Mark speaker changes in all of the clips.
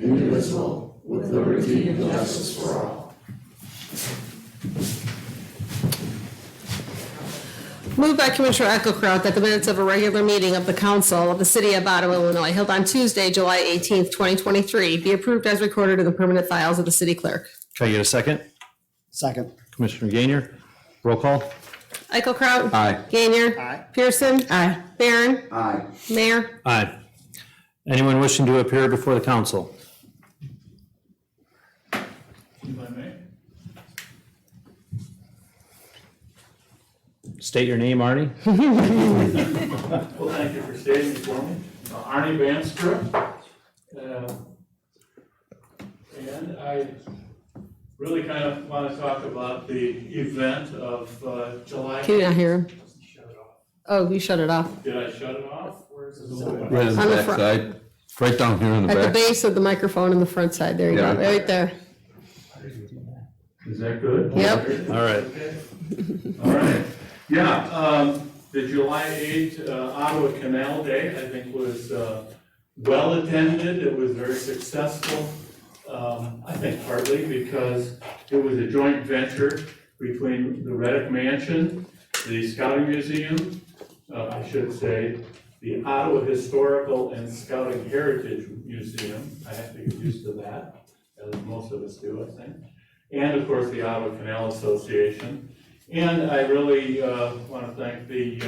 Speaker 1: indivisible, with liberty and justice for all.
Speaker 2: Moved by Commissioner Eichelkraut that the minutes of a regular meeting of the Council of the City of Ottawa, Illinois, held on Tuesday, July 18th, 2023, be approved as recorded in the permanent files of the City Clerk.
Speaker 3: Can I get a second?
Speaker 4: Second.
Speaker 3: Commissioner Gainier, roll call.
Speaker 2: Eichelkraut.
Speaker 3: Aye.
Speaker 2: Gainier.
Speaker 4: Aye.
Speaker 2: Pearson. Aye. Barron.
Speaker 1: Aye.
Speaker 2: Mayor.
Speaker 3: Aye. Anyone wishing to appear before the council?
Speaker 5: If I may.
Speaker 3: State your name, Arnie.
Speaker 5: Well, thank you for stating it for me. Arnie Banstra. And I really kind of want to talk about the event of July.
Speaker 2: Can you not hear him?
Speaker 5: Shut it off.
Speaker 2: Oh, you shut it off.
Speaker 5: Did I shut it off? Where's it?
Speaker 6: Right on
Speaker 2: On
Speaker 6: the
Speaker 2: the
Speaker 6: back
Speaker 2: front.
Speaker 6: side, right down here in the
Speaker 2: At the
Speaker 6: back.
Speaker 2: base of the microphone in the front side. There you
Speaker 6: Yeah.
Speaker 2: go. Right there.
Speaker 5: Is that good?
Speaker 2: Yep.
Speaker 3: All right.
Speaker 5: Okay. All right. Yeah, the July 8th Ottawa Canal Day, I think, was well attended. It was very successful. I think partly because it was a joint venture between the Reddick Mansion, the Scouting Museum, I should say, the Ottawa Historical and Scouting Heritage Museum. I have to get used to that, as most of us do, I think. And of course, the Ottawa Canal Association. And I really want to thank the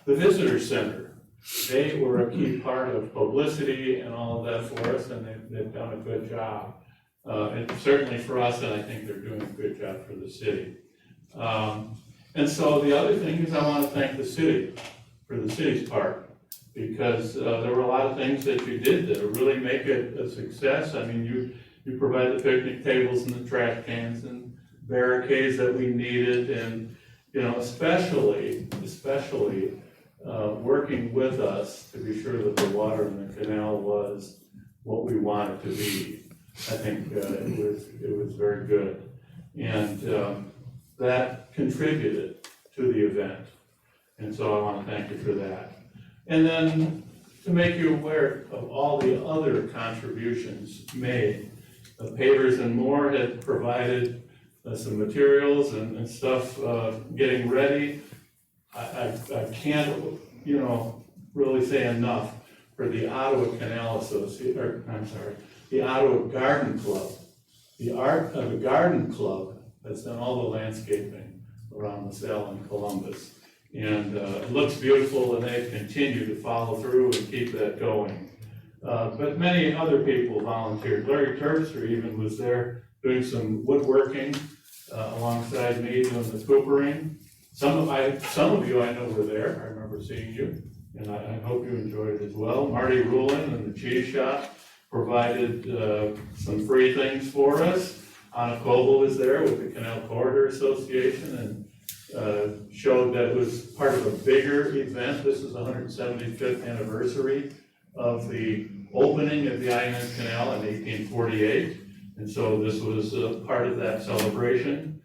Speaker 5: Visitor Center. They were a key part of publicity and all of that for us, and they've done a good job. And certainly for us, and I think they're doing a good job for the city. And so the other thing is I want to thank the city for the city's part, because there were a lot of things that you did that really make it a success. I mean, you provide the picnic tables and the trash cans and barricades that we needed, and especially working with us to be sure that the water in the canal was what we want it to be. I think it was very good, and that contributed to the event, and so I want to thank you for that. And then to make you aware of all the other contributions made, Pavers and More had provided some materials and stuff getting ready. I can't, really say enough for the Ottawa Canal the Ottawa Garden Club. The Art of the Garden Club has done all the landscaping around LaSalle and Columbus. And it looks beautiful, and they've continued to follow through and keep that going. But many other people volunteered. Larry Terpster even was there doing some woodworking alongside me doing the coopering. Some of you I know were there. I remember seeing you, and I hope you enjoyed it as well. Marty Rulin and the cheese shop provided some free things for us. Anna Coble was there with the Canal Corridor Association and showed that it was part of a bigger event. This is the 175th anniversary of the opening of the Inez Canal in 1848. And so this was part of that celebration.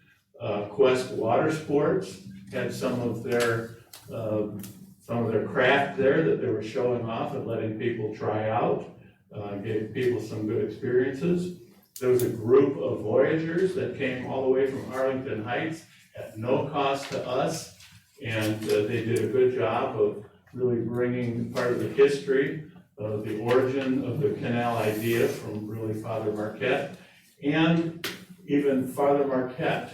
Speaker 5: Quest Water Sports had some of their craft there that they were showing off and letting people try out. Gave people some good experiences. There was a group of voyagers that came all the way from Arlington Heights at no cost to us, and they did a good job of really bringing part of the history of the origin of the canal idea from really Father Marquette. And even Father Marquette,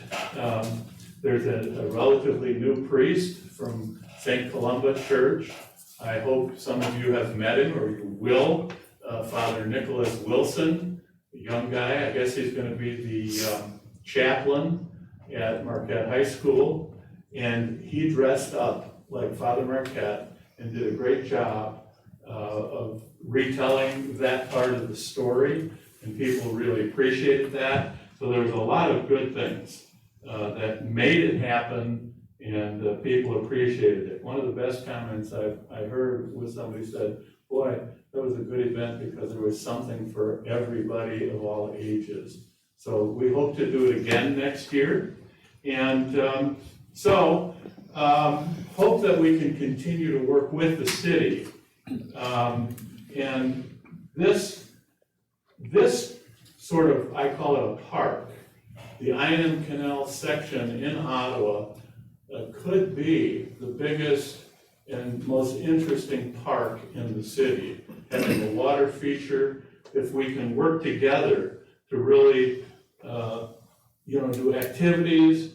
Speaker 5: there's a relatively new priest from St. Columba Church. I hope some of you have met him, or you will. Father Nicholas Wilson, a young guy. I guess he's going to be the chaplain at Marquette High School. And he dressed up like Father Marquette and did a great job of retelling that part of the story, and people really appreciated that. So there was a lot of good things that made it happen, and people appreciated it. One of the best comments I heard was somebody said, boy, that was a good event because there was something for everybody of all ages. So we hope to do it again next year. And hope that we can continue to work with the city. And this sort of, I call it a park, the I&M Canal section in Ottawa could be the biggest and most interesting park in the city, having a water feature. If we can work together to really, do activities,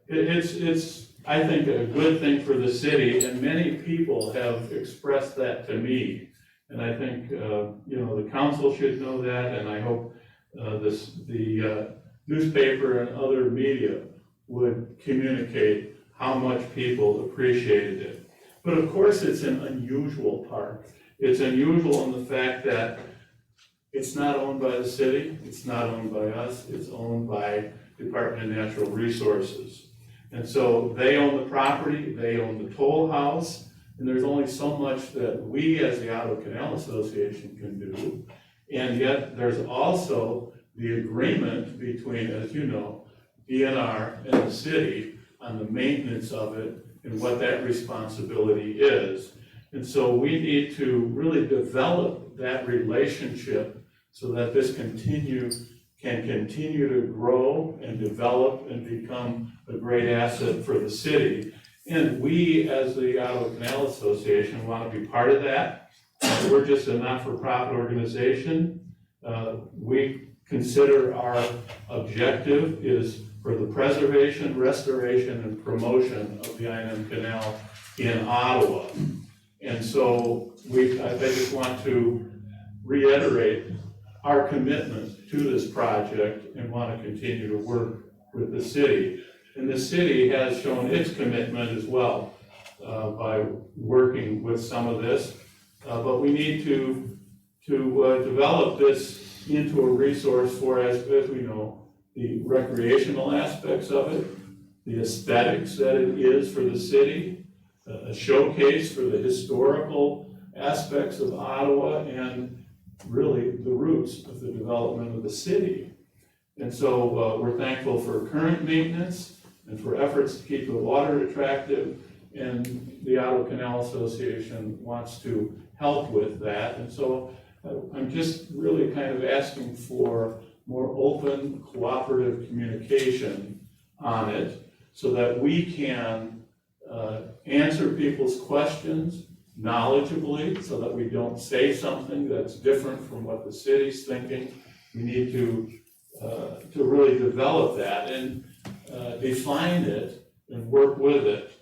Speaker 5: it's, I think, a good thing for the city, and many people have expressed that to me. And I think, the council should know that, and I hope the newspaper and other media would communicate how much people appreciated it. But of course, it's an unusual park. It's unusual in the fact that it's not owned by the city, it's not owned by us, it's owned by Department of Natural Resources. And so they own the property, they own the toll house, and there's only so much that we as the Ottawa Canal Association can do. And yet there's also the agreement between, as you know, DNR and the city on the maintenance of it and what that responsibility is. And so we need to really develop that relationship so that this can continue to grow and develop and become a great asset for the city. And we, as the Ottawa Canal Association, want to be part of that. We're just a not-for-profit organization. We consider our objective is for the preservation, restoration, and promotion of the I&M Canal in Ottawa. And so I just want to reiterate our commitment to this project and want to continue to work with the city. And the city has shown its commitment as well by working with some of this. But we need to develop this into a resource for, as we know, the recreational aspects of it, the aesthetics that it is for the city, a showcase for the historical aspects of Ottawa, and really the roots of the development of the city. And so we're thankful for current maintenance and for efforts to keep the water attractive, and the Ottawa Canal Association wants to help with that. And so I'm just really kind of asking for more open, cooperative communication on it so that we can answer people's questions knowledgeably, so that we don't say something that's different from what the city's thinking. We need to really develop that and define it and work with it.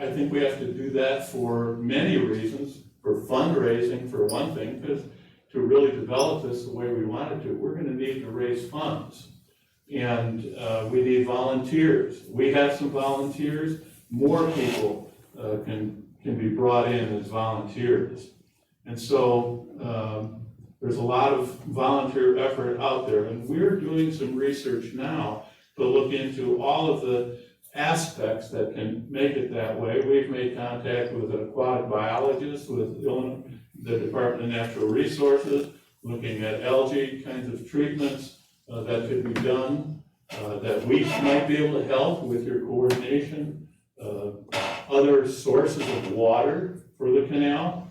Speaker 5: I think we have to do that for many reasons, for fundraising for one thing, because to really develop this the way we want it to, we're going to need to raise funds. And we need volunteers. We have some volunteers. More people can be brought in as volunteers. And so there's a lot of volunteer effort out there. And we're doing some research now to look into all of the aspects that can make it that way. We've made contact with an aquatic biologist with the Department of Natural Resources, looking at algae kinds of treatments that could be done, that we might be able to help with your coordination, other sources of water for the canal,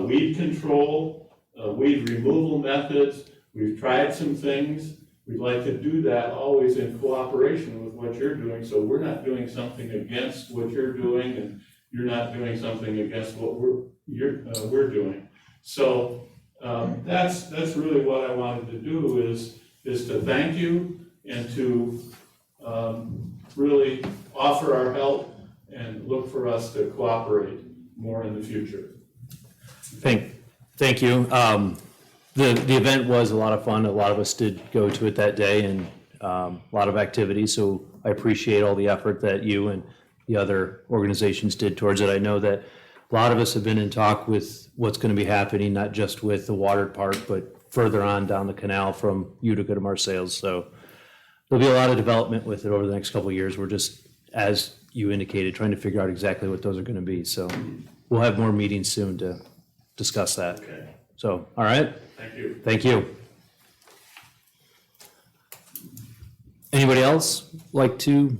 Speaker 5: weed control, weed removal methods. We've tried some things. We'd like to do that always in cooperation with what you're doing, so we're not doing something against what you're doing, and you're not doing something against what we're doing. So that's really what I wanted to do is to thank you and to really offer our help and look for us to cooperate more in the future.
Speaker 3: Thank you. The event was a lot of fun. A lot of us did go to it that day, and a lot of activities. So I appreciate all the effort that you and the other organizations did towards it. I know that a lot of us have been in talk with what's going to be happening, not just with the water park, but further on down the canal from Utica to Marseilles. So there'll be a lot of development with it over the next couple of years. We're just, as you indicated, trying to figure out exactly what those are going to be. So we'll have more meetings soon to discuss that.
Speaker 5: Okay.
Speaker 3: So, all right.
Speaker 5: Thank you.
Speaker 3: Thank you. Anybody else like to?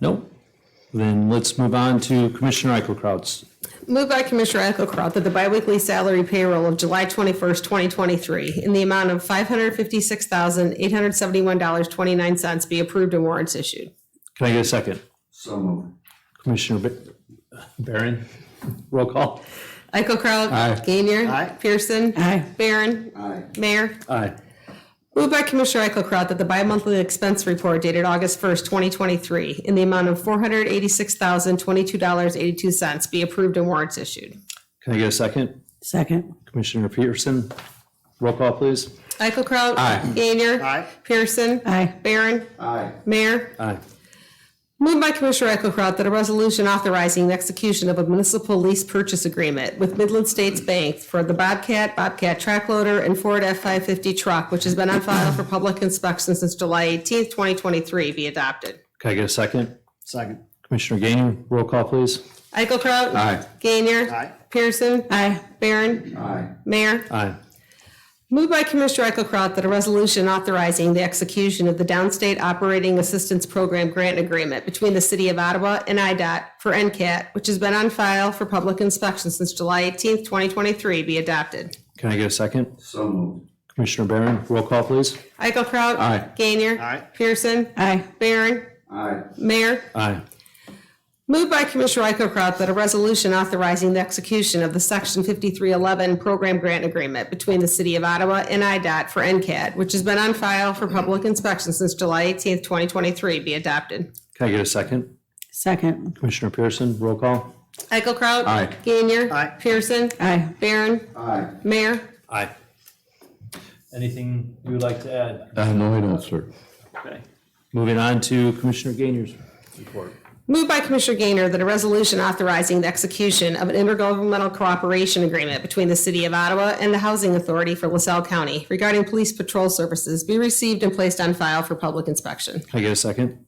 Speaker 3: No? Then let's move on to Commissioner Eichelkraut's.
Speaker 2: Moved by Commissioner Eichelkraut that the biweekly salary payroll of July 21st, 2023 in the amount of $556,871.29 be approved and warrants issued.
Speaker 3: Can I get a second?
Speaker 1: So moved.
Speaker 3: Commissioner Barron, roll call.
Speaker 2: Eichelkraut.
Speaker 1: Aye.
Speaker 2: Gainier.
Speaker 1: Aye.
Speaker 2: Pearson.
Speaker 4: Aye.
Speaker 2: Barron.
Speaker 1: Aye.
Speaker 2: Mayor.
Speaker 3: Aye.
Speaker 2: Moved by Commissioner Eichelkraut that the bi-monthly expense report dated August 1st, 2023 in the amount of $486,022.82 be approved and warrants issued.
Speaker 3: Can I get a second?
Speaker 4: Second.
Speaker 3: Commissioner Pearson, roll call, please.
Speaker 2: Eichelkraut.
Speaker 3: Aye.
Speaker 2: Gainier.
Speaker 1: Aye.
Speaker 2: Pearson.
Speaker 4: Aye.
Speaker 2: Barron.
Speaker 1: Aye.
Speaker 2: Mayor.
Speaker 3: Aye.
Speaker 2: Moved by Commissioner Eichelkraut that a resolution authorizing the execution of a municipal lease purchase agreement with Midland States Bank for the Bobcat track loader, and Ford F-550 truck, which has been on file for public inspection since July 18th, 2023, be adopted.
Speaker 3: Can I get a second?
Speaker 1: Second.
Speaker 3: Commissioner Gainer, roll call, please.
Speaker 2: Eichelkraut.
Speaker 1: Aye.
Speaker 2: Gainier.
Speaker 1: Aye.
Speaker 2: Pearson.
Speaker 4: Aye.
Speaker 2: Barron.
Speaker 1: Aye.
Speaker 2: Mayor.
Speaker 3: Aye.
Speaker 2: Moved by Commissioner Eichelkraut that a resolution authorizing the execution of the Downstate Operating Assistance Program grant agreement between the City of Ottawa and IDOT for NCAT, which has been on file for public inspection since July 18th, 2023, be adopted.
Speaker 3: Can I get a second?
Speaker 1: So moved.
Speaker 3: Commissioner Barron, roll call, please.
Speaker 2: Eichelkraut.
Speaker 3: Aye.
Speaker 2: Gainier.
Speaker 1: Aye.
Speaker 2: Pearson.
Speaker 4: Aye.
Speaker 2: Barron.
Speaker 1: Aye.
Speaker 2: Mayor.
Speaker 3: Aye.
Speaker 2: Moved by Commissioner Eichelkraut that a resolution authorizing the execution of the Section 5311 Program Grant Agreement between the City of Ottawa and IDOT for NCAT, which has been on file for public inspection since July 18th, 2023, be adopted.
Speaker 3: Can I get a second?
Speaker 4: Second.
Speaker 3: Commissioner Pearson, roll call.
Speaker 2: Eichelkraut.
Speaker 1: Aye.
Speaker 2: Gainier.
Speaker 1: Aye.
Speaker 2: Pearson.
Speaker 4: Aye.
Speaker 2: Barron.
Speaker 1: Aye.
Speaker 2: Mayor.
Speaker 3: Aye. Anything you would like to add?
Speaker 1: No, I don't, sir.
Speaker 3: Okay. Moving on to Commissioner Gainer's report.
Speaker 2: Moved by Commissioner Gainer that a resolution authorizing the execution of an intergovernmental cooperation agreement between the City of Ottawa and the Housing Authority for LaSalle County regarding police patrol services be received and placed on file for public inspection.
Speaker 3: Can I get a second?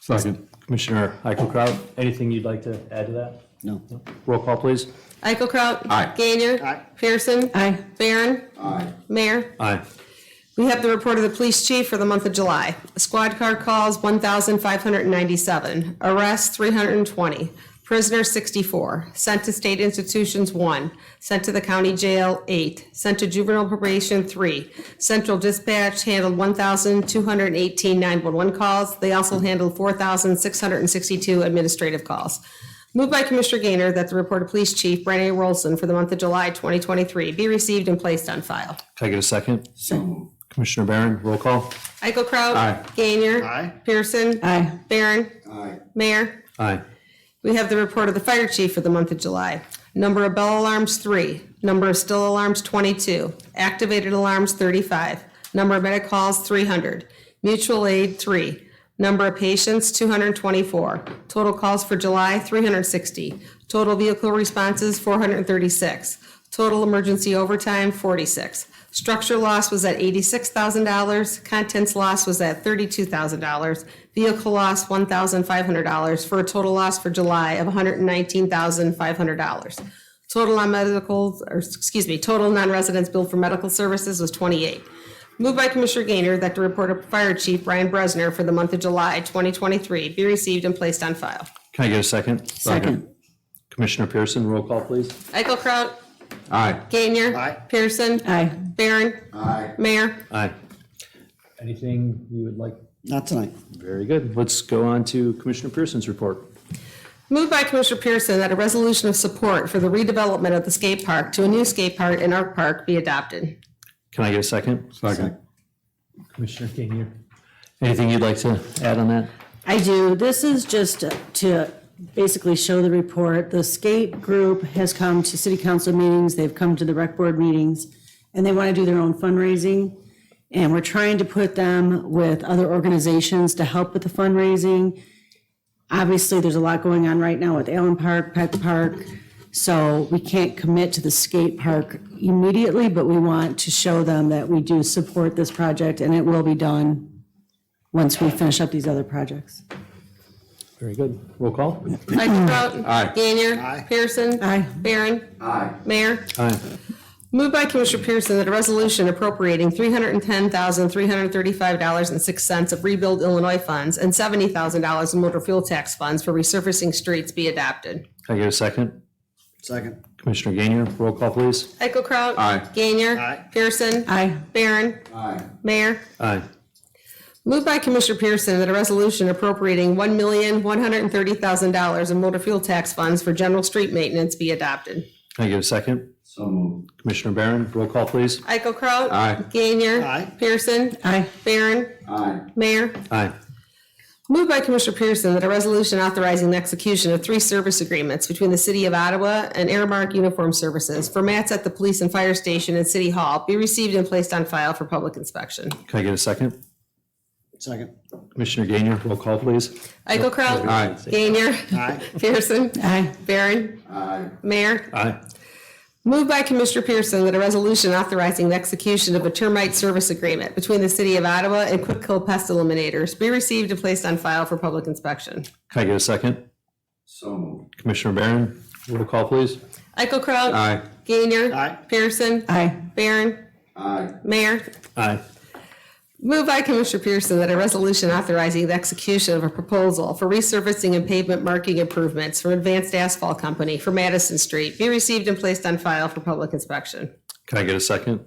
Speaker 1: Second.
Speaker 3: Commissioner Eichelkraut, anything you'd like to add to that?
Speaker 1: No.
Speaker 3: Roll call, please.
Speaker 2: Eichelkraut.
Speaker 1: Aye.
Speaker 2: Gainer.
Speaker 1: Aye.
Speaker 2: Pearson.
Speaker 4: Aye.
Speaker 2: Barron.
Speaker 1: Aye.
Speaker 2: Mayor.
Speaker 3: Aye.
Speaker 2: We have the report of the police chief for the month of July. Squad car calls, 1,597. Arrests, 320. Prisoners, 64. Sent to state institutions, 1. Sent to the county jail, 8. Sent to juvenile probation, 3. Central dispatch handled 1,218 911 calls. They also handled 4,662 administrative calls. Moved by Commissioner Gainer that the report of Police Chief Brennan Rolson for the month of July 2023 be received and placed on file.
Speaker 3: Can I get a second?
Speaker 1: So moved.
Speaker 3: Commissioner Barron, roll call.
Speaker 2: Eichelkraut.
Speaker 3: Aye.
Speaker 2: Gainer.
Speaker 1: Aye.
Speaker 2: Pearson.
Speaker 4: Aye.
Speaker 2: Barron.
Speaker 1: Aye.
Speaker 2: Mayor.
Speaker 3: Aye.
Speaker 2: We have the report of the fire chief for the month of July. Number of bell alarms, 3. Number of still alarms, 22. Activated alarms, 35. Number of medic calls, 300. Mutual aid, 3. Number of patients, 224. Total calls for July, 360. Total vehicle responses, 436. Total emergency overtime, 46. Structure loss was at $86,000. Contents loss was at $32,000. Vehicle loss, $1,500, for a total loss for July of $119,500. Total non-residents billed for medical services was 28. Moved by Commissioner Gainer that the report of Fire Chief Brian Bresner for the month of July 2023 be received and placed on file.
Speaker 3: Can I get a second?
Speaker 4: Second.
Speaker 3: Commissioner Pearson, roll call, please.
Speaker 2: Eichelkraut.
Speaker 1: Aye.
Speaker 2: Gainer.
Speaker 1: Aye.
Speaker 2: Pearson.
Speaker 4: Aye.
Speaker 2: Barron.
Speaker 1: Aye.
Speaker 2: Mayor.
Speaker 3: Aye. Anything you would like?
Speaker 1: Not tonight.
Speaker 3: Very good. Let's go on to Commissioner Pearson's report.
Speaker 2: Moved by Commissioner Pearson that a resolution of support for the redevelopment of the skate park to a new skate park in Arc Park be adopted.
Speaker 3: Can I get a second?
Speaker 1: Second.
Speaker 3: Commissioner Gainer, anything you'd like to add on that?
Speaker 4: I do. This is just to basically show the report. The skate group has come to city council meetings, they've come to the rec board meetings, and they want to do their own fundraising. And we're trying to put them with other organizations to help with the fundraising. Obviously, there's a lot going on right now with Allen Park, Peck Park, so we can't commit to the skate park immediately, but we want to show them that we do support this project, and it will be done once we finish up these other projects.
Speaker 3: Very good. Roll call.
Speaker 2: Eichelkraut.
Speaker 1: Aye.
Speaker 2: Gainer.
Speaker 1: Aye.
Speaker 2: Pearson.
Speaker 4: Aye.
Speaker 2: Barron.
Speaker 1: Aye.
Speaker 2: Mayor.
Speaker 3: Aye.
Speaker 2: Moved by Commissioner Pearson that a resolution appropriating $310,335.06 of Rebuild Illinois funds and $70,000 in motor fuel tax funds for resurfacing streets be adopted.
Speaker 3: Can I get a second?
Speaker 1: Second.
Speaker 3: Commissioner Gainier, roll call, please.
Speaker 2: Eichelkraut.
Speaker 1: Aye.
Speaker 2: Gainier.
Speaker 1: Aye.
Speaker 2: Pearson.
Speaker 4: Aye.
Speaker 2: Barron.
Speaker 1: Aye.
Speaker 2: Mayor.
Speaker 3: Aye.
Speaker 2: Moved by Commissioner Pearson that a resolution appropriating $1,130,000 in motor fuel tax funds for general street maintenance be adopted.
Speaker 3: Can I get a second?
Speaker 1: So moved.
Speaker 3: Commissioner Barron, roll call, please.
Speaker 2: Eichelkraut.
Speaker 1: Aye.
Speaker 2: Gainier.
Speaker 1: Aye.
Speaker 2: Pearson.
Speaker 4: Aye.
Speaker 2: Barron.
Speaker 1: Aye.
Speaker 2: Mayor.
Speaker 3: Aye.
Speaker 2: Moved by Commissioner Pearson that a resolution authorizing the execution of 3 service agreements between the City of Ottawa and Airmark Uniform Services for mats at the police and fire station and City Hall be received and placed on file for public inspection.
Speaker 3: Can I get a second?
Speaker 1: Second.
Speaker 3: Commissioner Gainier, roll call, please.
Speaker 2: Eichelkraut.
Speaker 1: Aye.
Speaker 2: Gainier.
Speaker 1: Aye.
Speaker 2: Pearson.
Speaker 4: Aye.
Speaker 2: Barron.
Speaker 1: Aye.
Speaker 2: Mayor.
Speaker 3: Aye.
Speaker 2: Moved by Commissioner Pearson that a resolution authorizing the execution of a termite service agreement between the City of Ottawa and Quick Kill Pest Eliminators be received and placed on file for public inspection.
Speaker 3: Can I get a second?
Speaker 1: So moved.
Speaker 3: Commissioner Barron, roll call, please.
Speaker 2: Eichelkraut.
Speaker 1: Aye.
Speaker 2: Gainier.
Speaker 1: Aye.
Speaker 2: Pearson.
Speaker 4: Aye.
Speaker 2: Barron.
Speaker 1: Aye.
Speaker 2: Mayor.
Speaker 3: Aye.
Speaker 2: Moved by Commissioner Pearson that a resolution authorizing the execution of a proposal for resurfacing and pavement marking improvements from Advanced Asphalt Company for Madison Street be received and placed on file for public inspection.
Speaker 3: Can I get a second?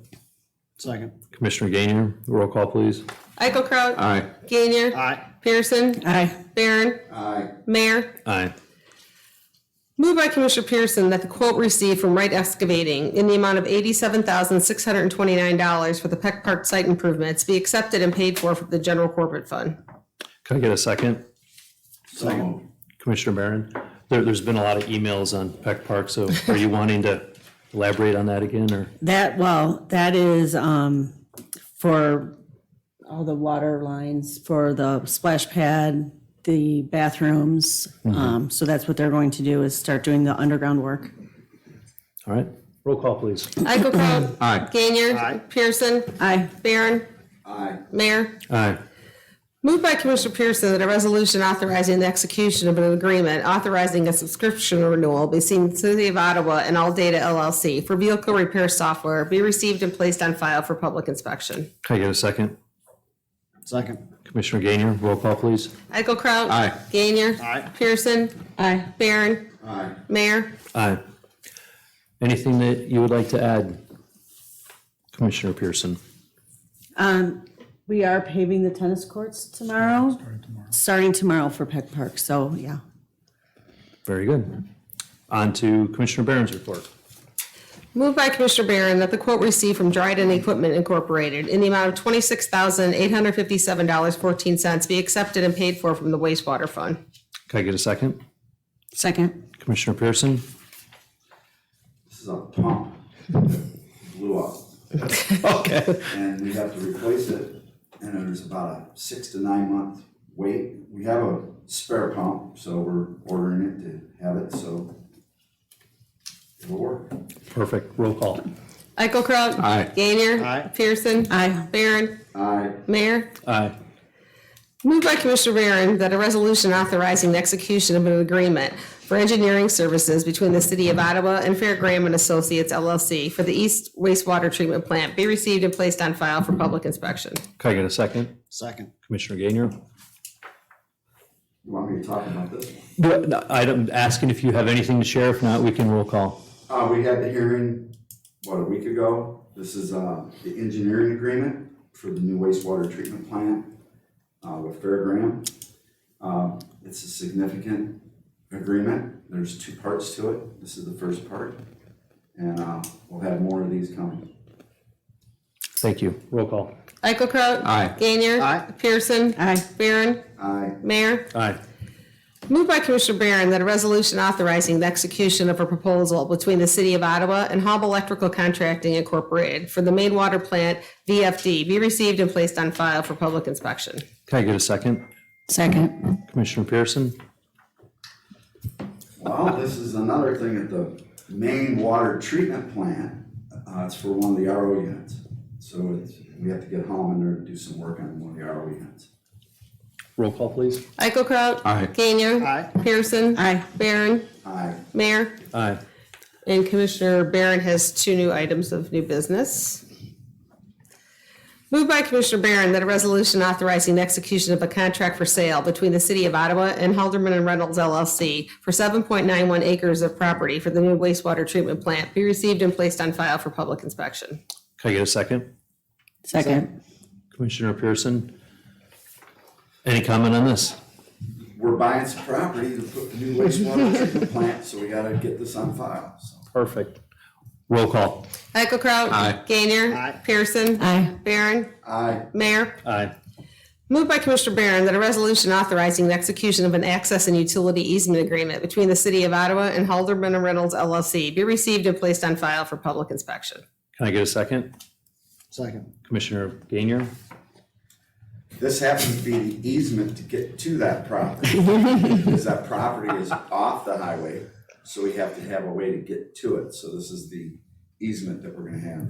Speaker 1: Second.
Speaker 3: Commissioner Gainier, roll call, please.
Speaker 2: Eichelkraut.
Speaker 1: Aye.
Speaker 2: Gainier.
Speaker 1: Aye.
Speaker 2: Pearson.
Speaker 4: Aye.
Speaker 2: Barron.
Speaker 1: Aye.
Speaker 2: Mayor.
Speaker 3: Aye.
Speaker 2: Moved by Commissioner Pearson that the quote received from Wright Excavating in the amount of $87,629 for the Peck Park site improvements be accepted and paid for from the general corporate fund.
Speaker 3: Can I get a second?
Speaker 1: So moved.
Speaker 3: Commissioner Barron, there's been a lot of emails on Peck Park, so are you wanting to elaborate on that again, or?
Speaker 4: That is for all the water lines, for the splash pad, the bathrooms. So that's what they're going to do, is start doing the underground work.
Speaker 3: All right, roll call, please.
Speaker 2: Eichelkraut.
Speaker 1: Aye.
Speaker 2: Gainier.
Speaker 1: Aye.
Speaker 2: Pearson.
Speaker 4: Aye.
Speaker 2: Barron.
Speaker 1: Aye.
Speaker 2: Mayor.
Speaker 3: Aye.
Speaker 2: Moved by Commissioner Pearson that a resolution authorizing the execution of an agreement authorizing a subscription renewal between the City of Ottawa and All Data LLC for vehicle repair software be received and placed on file for public inspection.
Speaker 3: Can I get a second?
Speaker 1: Second.
Speaker 3: Commissioner Gainier, roll call, please.
Speaker 2: Eichelkraut.
Speaker 1: Aye.
Speaker 2: Gainier.
Speaker 1: Aye.
Speaker 2: Pearson.
Speaker 4: Aye.
Speaker 2: Barron.
Speaker 1: Aye.
Speaker 2: Mayor.
Speaker 3: Aye. Anything that you would like to add, Commissioner Pearson?
Speaker 4: We are paving the tennis courts tomorrow. Starting tomorrow for Peck Park, so yeah.
Speaker 3: Very good. On to Commissioner Barron's report.
Speaker 2: Moved by Commissioner Barron that the quote received from Dryden Equipment Incorporated in the amount of $26,857.14 be accepted and paid for from the wastewater fund.
Speaker 3: Can I get a second?
Speaker 4: Second.
Speaker 3: Commissioner Pearson?
Speaker 6: This is a pump that blew up,
Speaker 3: Okay.
Speaker 6: and we have to replace it, and there's about a 6 to 9 month wait. We have a spare pump, so we're ordering it to have it, so it'll work.
Speaker 3: Perfect. Roll call.
Speaker 2: Eichelkraut.
Speaker 1: Aye.
Speaker 2: Gainier.
Speaker 1: Aye.
Speaker 2: Pearson.
Speaker 4: Aye.
Speaker 2: Barron.
Speaker 6: Aye.
Speaker 2: Mayor.
Speaker 3: Aye.
Speaker 2: Moved by Commissioner Barron that a resolution authorizing the execution of an agreement for engineering services between the City of Ottawa and Fair Graham and Associates LLC for the East Wastewater Treatment Plant be received and placed on file for public inspection.
Speaker 3: Can I get a second?
Speaker 1: Second.
Speaker 3: Commissioner Gainier?
Speaker 6: You want me to talk about this one?
Speaker 3: I'm asking if you have anything to share. If not, we can roll call.
Speaker 6: We had the hearing, a week ago. This is the engineering agreement for the new wastewater treatment plant with Fair Graham. It's a significant agreement. There's 2 parts to it. This is the first part, and we'll have more of these coming.
Speaker 3: Thank you. Roll call.
Speaker 2: Eichelkraut.
Speaker 1: Aye.
Speaker 2: Gainier.
Speaker 1: Aye.
Speaker 2: Pearson.
Speaker 4: Aye.
Speaker 2: Barron.
Speaker 6: Aye.
Speaker 2: Mayor.
Speaker 3: Aye.
Speaker 2: Moved by Commissioner Barron that a resolution authorizing the execution of a proposal between the City of Ottawa and Hub Electrical Contracting Incorporated for the main water plant VFD be received and placed on file for public inspection.
Speaker 3: Can I get a second?
Speaker 4: Second.
Speaker 3: Commissioner Pearson?
Speaker 6: Well, this is another thing at the main water treatment plant. It's for one of the RO units. So we have to get home in there to do some work on one of the RO units.
Speaker 3: Roll call, please.
Speaker 2: Eichelkraut.
Speaker 1: Aye.
Speaker 2: Gainier.
Speaker 1: Aye.
Speaker 2: Pearson.
Speaker 4: Aye.
Speaker 2: Barron.
Speaker 6: Aye.
Speaker 2: Mayor.
Speaker 3: Aye.
Speaker 2: And Commissioner Barron has 2 new items of new business. Moved by Commissioner Barron that a resolution authorizing the execution of a contract for sale between the City of Ottawa and Halderman and Reynolds LLC for 7.91 acres of property for the new wastewater treatment plant be received and placed on file for public inspection.
Speaker 3: Can I get a second?
Speaker 4: Second.
Speaker 3: Commissioner Pearson? Any comment on this?
Speaker 6: We're buying some property to put the new wastewater treatment plant, so we gotta get this on file, so.
Speaker 3: Perfect. Roll call.
Speaker 2: Eichelkraut.
Speaker 3: Aye.
Speaker 2: Gainier. Pearson.
Speaker 4: Aye.
Speaker 2: Barron.
Speaker 6: Aye.
Speaker 2: Mayor.
Speaker 3: Aye.
Speaker 2: Moved by Commissioner Barron that a resolution authorizing the execution of an access and utility easement agreement between the City of Ottawa and Halderman and Reynolds LLC be received and placed on file for public inspection.
Speaker 3: Can I get a second?
Speaker 1: Second.
Speaker 3: Commissioner Gainier?
Speaker 6: This happens to be the easement to get to that property. Because that property is off the highway, so we have to have a way to get to it. So this is the easement that we're gonna have.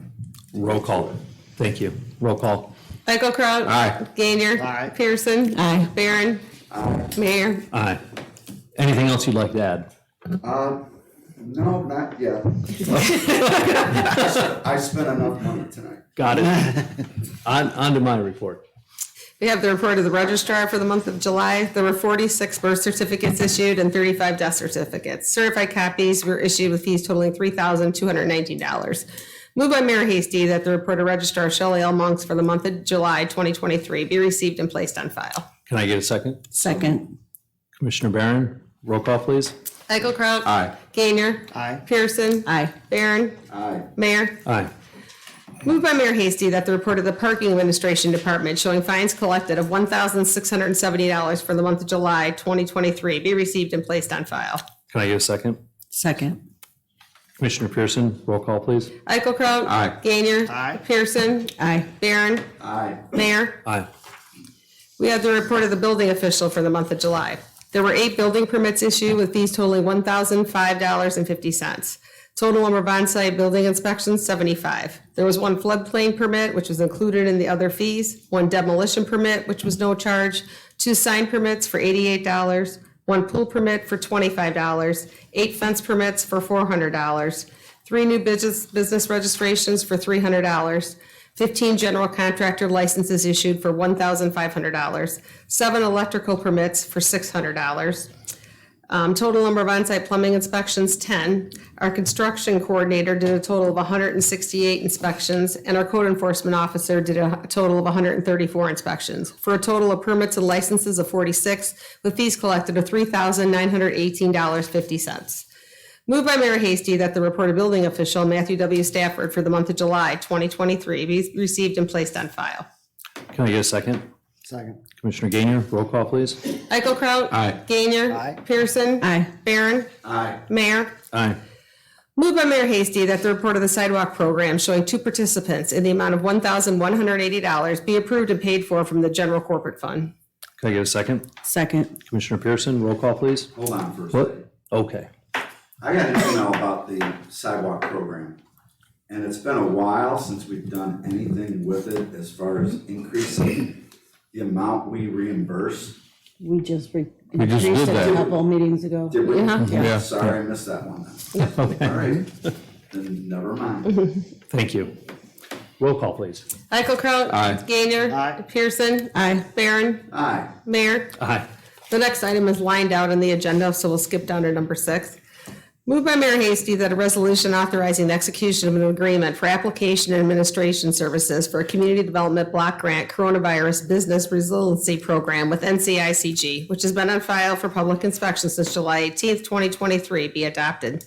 Speaker 3: Roll call. Thank you. Roll call.
Speaker 2: Eichelkraut.
Speaker 3: Aye.
Speaker 2: Gainier.
Speaker 1: Aye.
Speaker 2: Pearson.
Speaker 4: Aye.
Speaker 2: Barron.
Speaker 6: Aye.
Speaker 2: Mayor.
Speaker 3: Aye. Anything else you'd like to add?
Speaker 6: No, not yet. I spent enough money tonight.
Speaker 3: Got it. On to my report.
Speaker 2: We have the report of the registrar for the month of July. There were 46 birth certificates issued and 35 death certificates. Certified copies were issued with fees totaling $3,219. Moved by Mayor Hasty that the report of registrar Shelley L. Monks for the month of July 2023 be received and placed on file.
Speaker 3: Can I get a second?
Speaker 4: Second.
Speaker 3: Commissioner Barron? Roll call, please.
Speaker 2: Eichelkraut.
Speaker 3: Aye.
Speaker 2: Gainier.
Speaker 1: Aye.
Speaker 2: Pearson.
Speaker 4: Aye.
Speaker 2: Barron.
Speaker 6: Aye.
Speaker 2: Mayor.
Speaker 3: Aye.
Speaker 2: Moved by Mayor Hasty that the report of the Parking Administration Department showing fines collected of $1,670 for the month of July 2023 be received and placed on file.
Speaker 3: Can I get a second?
Speaker 4: Second.
Speaker 3: Commissioner Pearson? Roll call, please.
Speaker 2: Eichelkraut.
Speaker 3: Aye.
Speaker 2: Gainier.
Speaker 1: Aye.
Speaker 2: Pearson.
Speaker 4: Aye.
Speaker 2: Barron.
Speaker 6: Aye.
Speaker 2: Mayor.
Speaker 3: Aye.
Speaker 2: We have the report of the building official for the month of July. There were 8 building permits issued with fees totaling $1,005.50. Total number of on-site building inspections, 75. There was 1 floodplain permit, which was included in the other fees, 1 demolition permit, which was no charge, 2 sign permits for $88, 1 pool permit for $25, 8 fence permits for $400, 3 new business registrations for $300, 15 general contractor licenses issued for $1,500, 7 electrical permits for $600. Total number of on-site plumbing inspections, 10. Our construction coordinator did a total of 168 inspections, and our code enforcement officer did a total of 134 inspections, for a total of permits and licenses of 46, with fees collected of $3,918.50. Moved by Mayor Hasty that the reported building official, Matthew W. Stafford, for the month of July 2023 be received and placed on file.
Speaker 3: Can I get a second?
Speaker 1: Second.
Speaker 3: Commissioner Gainier? Roll call, please.
Speaker 2: Eichelkraut.
Speaker 3: Aye.
Speaker 2: Gainier.
Speaker 1: Aye.
Speaker 2: Pearson.
Speaker 4: Aye.
Speaker 2: Barron.
Speaker 6: Aye.
Speaker 2: Mayor.
Speaker 3: Aye.
Speaker 2: Moved by Mayor Hasty that the report of the sidewalk program showing 2 participants in the amount of $1,180 be approved and paid for from the general corporate fund.
Speaker 3: Can I get a second?
Speaker 4: Second.
Speaker 3: Commissioner Pearson? Roll call, please.
Speaker 6: Hold on for a
Speaker 3: What?
Speaker 6: second.
Speaker 3: Okay.
Speaker 6: I got an email about the sidewalk program. And it's been a while since we've done anything with it as far as increasing the amount we reimburse.
Speaker 4: We just
Speaker 3: just
Speaker 4: increased
Speaker 3: did
Speaker 4: it
Speaker 3: that.
Speaker 4: a couple meetings ago.
Speaker 6: Did we?
Speaker 2: Yeah.
Speaker 6: Sorry, I missed that one then. All right, then never mind.
Speaker 3: Thank you. Roll call, please.
Speaker 2: Eichelkraut.
Speaker 3: Aye.
Speaker 2: Gainier.
Speaker 1: Aye.
Speaker 2: Pearson.
Speaker 4: Aye.
Speaker 2: Barron.
Speaker 6: Aye.
Speaker 2: Mayor.
Speaker 3: Aye.
Speaker 2: The next item is lined out on the agenda, so we'll skip down to number 6. Moved by Mayor Hasty that a resolution authorizing the execution of an agreement for application and administration services for a community development block grant coronavirus business resiliency program with NCICG, which has been on file for public inspection since July 18th, 2023, be adopted.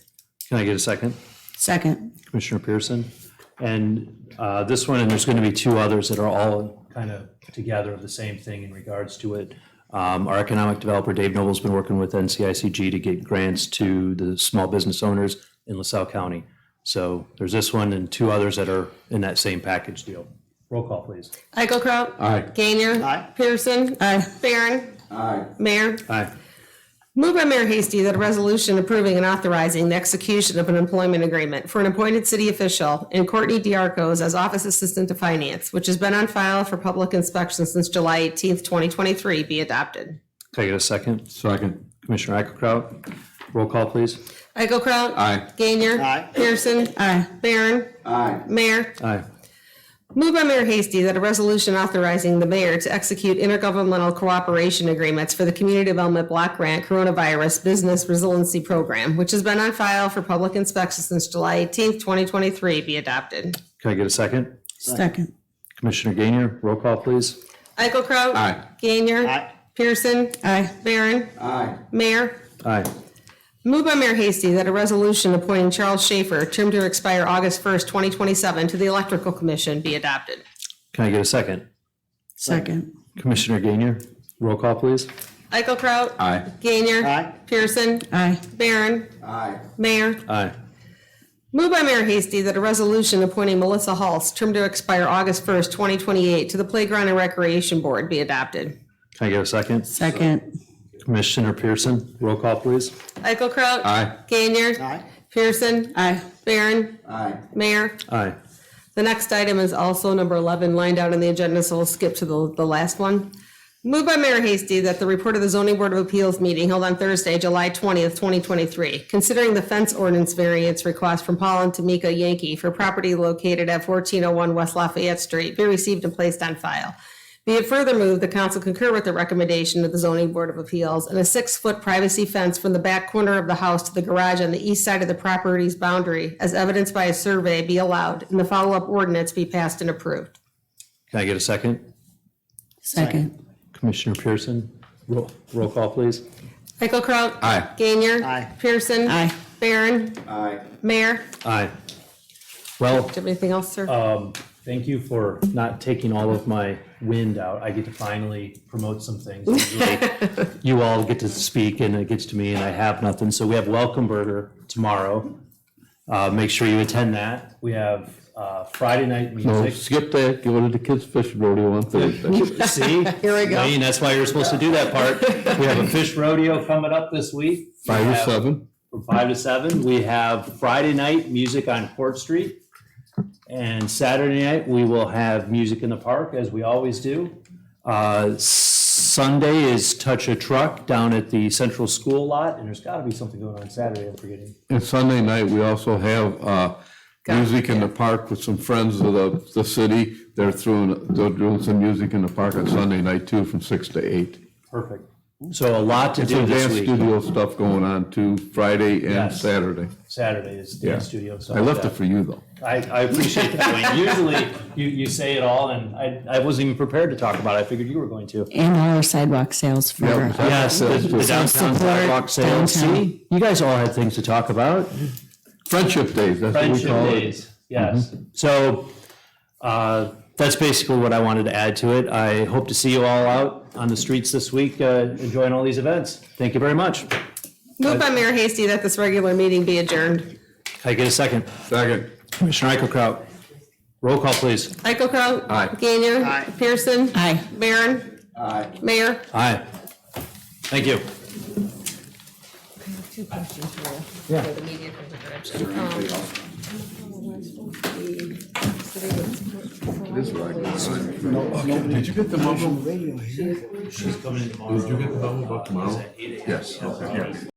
Speaker 3: Can I get a second?
Speaker 4: Second.
Speaker 3: Commissioner Pearson? And this one, and there's going to be 2 others that are all kind of together of the same thing in regards to it. Our economic developer, Dave Noble's been working with NCICG to get grants to the small business owners in LaSalle County. So there's this one and 2 others that are in that same package deal. Roll call, please.
Speaker 2: Eichelkraut.
Speaker 3: Aye.
Speaker 2: Gainier.
Speaker 1: Aye.
Speaker 2: Pearson.
Speaker 4: Aye.
Speaker 2: Barron.
Speaker 6: Aye.
Speaker 2: Mayor.
Speaker 3: Aye.
Speaker 2: Moved by Mayor Hasty that a resolution approving and authorizing the execution of an employment agreement for an appointed city official in Courtney Diarcos as Office Assistant to Finance, which has been on file for public inspection since July 18th, 2023, be adopted.
Speaker 3: Can I get a second? Second. Commissioner Eichelkraut? Roll call, please.
Speaker 2: Eichelkraut.
Speaker 1: Aye.
Speaker 2: Gainer.
Speaker 7: Aye.
Speaker 2: Pearson.
Speaker 4: Aye.
Speaker 2: Barron.
Speaker 6: Aye.
Speaker 2: Mayor.
Speaker 3: Aye.
Speaker 2: Moved by Mayor Hasty that a resolution authorizing the mayor to execute intergovernmental cooperation agreements for the Community Development Block Grant Coronavirus Business Resiliency Program, which has been on file for public inspection since July 18th, 2023, be adopted.
Speaker 3: Can I get a second?
Speaker 4: Second.
Speaker 3: Commissioner Gainier, roll call, please.
Speaker 2: Eichelkraut.
Speaker 1: Aye.
Speaker 2: Gainer.
Speaker 7: Aye.
Speaker 2: Pearson.
Speaker 4: Aye.
Speaker 2: Barron.
Speaker 6: Aye.
Speaker 2: Mayor.
Speaker 3: Aye.
Speaker 2: Moved by Mayor Hasty that a resolution appointing Charles Schaefer, term to expire August 1st, 2027, to the Electrical Commission be adopted.
Speaker 3: Can I get a second?
Speaker 4: Second.
Speaker 3: Commissioner Gainier, roll call, please.
Speaker 2: Eichelkraut.
Speaker 1: Aye.
Speaker 2: Gainer.
Speaker 7: Aye.
Speaker 2: Pearson.
Speaker 4: Aye.
Speaker 2: Barron.
Speaker 6: Aye.
Speaker 2: Mayor.
Speaker 3: Aye.
Speaker 2: Moved by Mayor Hasty that a resolution appointing Melissa Hulse, term to expire August 1st, 2028, to the Playground and Recreation Board be adopted.
Speaker 3: Can I get a second?
Speaker 4: Second.
Speaker 3: Commissioner Pearson, roll call, please.
Speaker 2: Eichelkraut.
Speaker 1: Aye.
Speaker 2: Gainer.
Speaker 7: Aye.
Speaker 2: Pearson.
Speaker 4: Aye.
Speaker 2: Barron.
Speaker 6: Aye.
Speaker 2: Mayor.
Speaker 3: Aye.
Speaker 2: The next item is also number 11, lined out on the agenda, so we'll skip to the last one. Moved by Mayor Hasty that the report of the Zoning Board of Appeals meeting held on Thursday, July 20th, 2023, considering the fence ordinance variance request from Paul and Tamika Yankee for property located at 1401 West Lafayette Street, be received and placed on file. Be it further moved, the council concur with the recommendation of the Zoning Board of Appeals, and a 6-foot privacy fence from the back corner of the house to the garage on the east side of the property's boundary, as evidenced by a survey, be allowed, and the follow-up ordinance be passed and approved.
Speaker 3: Can I get a second?
Speaker 4: Second.
Speaker 3: Commissioner Pearson, roll call, please.
Speaker 2: Eichelkraut.
Speaker 1: Aye.
Speaker 2: Gainer.
Speaker 7: Aye.
Speaker 2: Pearson.
Speaker 4: Aye.
Speaker 2: Barron.
Speaker 6: Aye.
Speaker 2: Mayor.
Speaker 3: Aye. Well,
Speaker 2: Do you have anything else, sir?
Speaker 3: thank you for not taking all of my wind out. I get to finally promote some things. Usually, you all get to speak and it gets to me and I have nothing. So we have Welcome Burger tomorrow. Make sure you attend that. We have Friday night
Speaker 1: No,
Speaker 3: music.
Speaker 1: skip that, go to the kids fish rodeo on Thursday.
Speaker 3: See?
Speaker 2: Here we go.
Speaker 3: Wayne, that's why you're supposed to do that part. We have a fish rodeo coming up this week.
Speaker 1: 5
Speaker 3: We
Speaker 1: to
Speaker 3: have-
Speaker 1: 7.
Speaker 3: From 5 to 7. We have Friday night music on Court Street. And Saturday night, we will have music in the park, as we always do. Sunday is Touch a Truck down at the Central School lot, and there's got to be something going on Saturday, I'm forgetting.
Speaker 1: And Sunday night, we also have music in the park with some friends of the city. They're doing some music in the park on Sunday night too, from 6 to 8.
Speaker 3: Perfect. So a lot to
Speaker 1: And
Speaker 3: do
Speaker 1: some
Speaker 3: this
Speaker 1: dance
Speaker 3: week.
Speaker 1: studio stuff going on too, Friday and
Speaker 3: Yes.
Speaker 1: Saturday.
Speaker 3: Saturday is
Speaker 1: Yeah.
Speaker 3: dance studio. So
Speaker 1: I left it for you though.
Speaker 3: I appreciate that, Wayne. Usually, you say it all, and I wasn't even prepared to talk about it. I figured you were going to.
Speaker 4: And all our sidewalk sales for.
Speaker 1: Yeah,
Speaker 3: Yes, the downtown
Speaker 4: Support
Speaker 3: sidewalk sales.
Speaker 4: downtown.
Speaker 3: See, you guys all had things to talk about.
Speaker 1: Friendship Days, that's what we
Speaker 3: Friendship
Speaker 1: call it.
Speaker 3: days, yes. So that's basically what I wanted to add to it. I hope to see you all out on the streets this week, enjoying all these events. Thank you very much.
Speaker 2: Moved by Mayor Hasty that this regular meeting be adjourned.
Speaker 3: Can I get a second?
Speaker 1: Second.
Speaker 3: Commissioner Eichelkraut, roll call, please.
Speaker 2: Eichelkraut.
Speaker 1: Aye.
Speaker 2: Gainer.
Speaker 7: Aye.
Speaker 2: Pearson.
Speaker 4: Aye.
Speaker 2: Barron.
Speaker 6: Aye.
Speaker 2: Mayor.
Speaker 3: Aye. Thank you.
Speaker 2: Two questions for you.
Speaker 3: Yeah.
Speaker 2: For the media
Speaker 6: Is there anybody else?
Speaker 1: This is what I can sign. Did you get the memo?
Speaker 3: She's coming in tomorrow.
Speaker 1: Did you get the memo about tomorrow? Yes. Okay.